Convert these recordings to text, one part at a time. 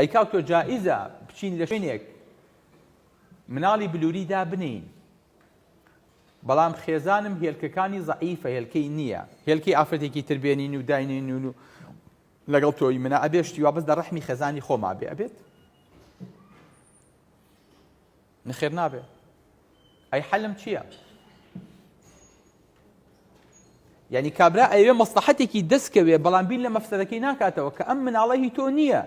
ئەی کاکتۆ جائزە بچین لە شوێنێک مناڵی بلووریدا بنین، بەڵام خێزانم هێلکەکانی زەعیفە، هێلکەی نییە، هێلکەی ئافرەتێکی تر بێنین و داینین و لەگەڵ تۆی منە ئەبێ شتی وا بەس لە ڕەحمی خێزانی خۆما بێ ئەبێت نخێر نابێ. ئەی حەلم چییە؟ یعنی کابرا ئەوێ مەسلحەتێکی دەستکەوێ بەڵام بیر لە مەفسەدەکەی ناکاتەوە کە ئەم مناڵە هی تۆ نییە،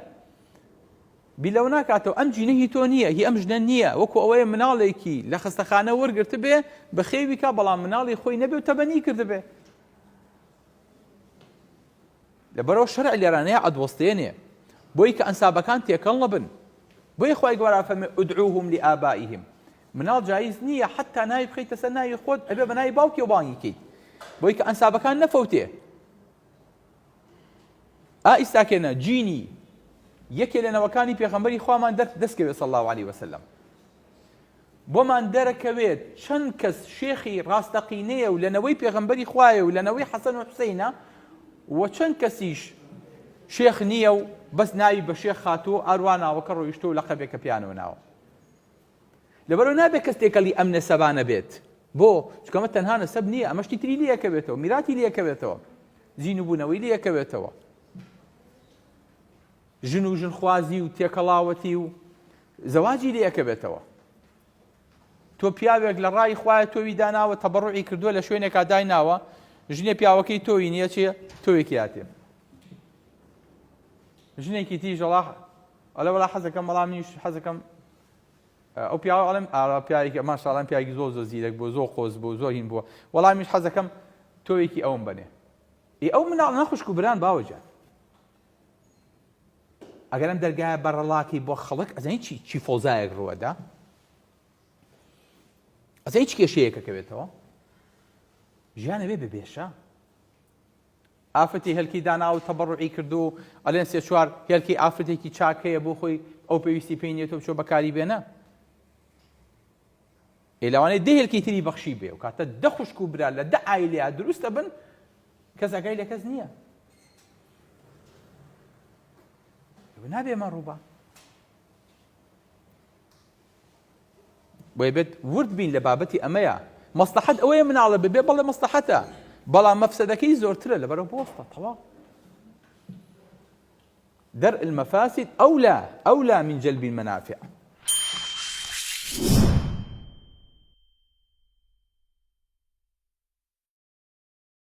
بیر لەو ناکاتەوە ئەم جینە هی تۆ نییە، هی ئەم ژنە نییە، وەکو ئەوەیە مناڵێکی لە خستەخانە وەرگرت بێ بە خێوی کا بەڵام مناڵی خۆی نەبێ و تەبەنی کردبێ. لەبەرەوە شەرع لێرانەیە ئەدوەستێنێ بۆی کە ئەنسابەکان تێکەڵ نەبن. بۆی خوای گەورە فەرمێ ئودعوهم لآبائهم، مناڵ جایز نییە حتا ناوی بخەیتە سەر ناوی خۆت ئەبێ بە ناوی باوکی و بانگی کەیت بۆی کە ئەنسابەکان نەفەوتێ. ئیستاکێنە جینی یەکێ لە نەوەکانی پێغەمبەری خوامان دەستکەوێت صلی الله علیه وسلم، بۆمان دەرەکەوێت چەند کەس شێخی ڕاستەقینەیە و لەنەوەی پێغەمبەری خوایە و لەنەوەی حەسەن و حوسەینە، و چەند کەسیش شێخ نییە و بەس ناوی بە شێخ هاتووە ئاروان ناوەکە ڕۆیشتۆ و لەقەبێکە پیانەوە ناوە. لەبەرەوە نابێت کەس تێکەڵی ئەم نەسەبانە بێت. بۆ چکە ئەمە تەنها نەسەب نییە، ئەمەشتی تری لێیەکەوێتەوە، میراتی لێیەکەوێتەوە، زین و بوونەوەی لێیەکەوێتەوە، ژن و ژنخوازی و تێکەڵاوەتی و زەواجی لێیەکەوێتەوە. تۆ پیاوێک لە ڕای خوایە تۆوی داناوە تەبەڕوعی کردووە لە شوێنێکا دایناوە، ژنێ پیاوەکەی تۆوی نییە چییە؟ تۆوێکی هاتێ. ژنێکی تیژ ئەڵێ وەڵا حەزەکەم بەڵام منیش حەزەکەم ئەو پیاوە ئەڵێم پیاوێکی ماشاڵڵا پیاوێکی زۆر زیرەک بووە، زۆر قۆز بوو، زۆر هین بووە، وەڵامیش حەزەکەم تۆوێکی ئەوم بنێ. ئەو مناڵ نەخوشک و بران باوەجان، ئەگەر ئەم دەرگایە بەڕەڵاتی بۆ خەڵک ئەزانی چی فۆزایەک ڕوەدا، ئەزانی چ کێشەیەکەکەوێتەوە، ژیانە بێ ببێشە. ئافرەتی هەلکی دانا و تەبەڕوعی کردو و ئەڵێن سێ چوار هێلکی ئافرەتێکی چاکەیە بۆ خۆی ئەو پێویستی پێی نیێتەوە بچۆ بەکاری بێنە. لەوانەیە دە هێلکی تری بەخشی بێ و کاتە دە خوشک و برا لە دە ئایلەیە دروستە بن کەس ئاگای لە کەس نییە. نابێ مەڕووبە بۆیە بێت ورد بین لە بابەتی ئەمەیە. مەسلحەت ئەوەیە مناڵە ببێ بەڵێ مەسلحەتە، بەڵام مەفسەدەکەی زۆرترە لەبەرەوە بۆستە تەواو. درء المفاسد أولى من جلب المنافع.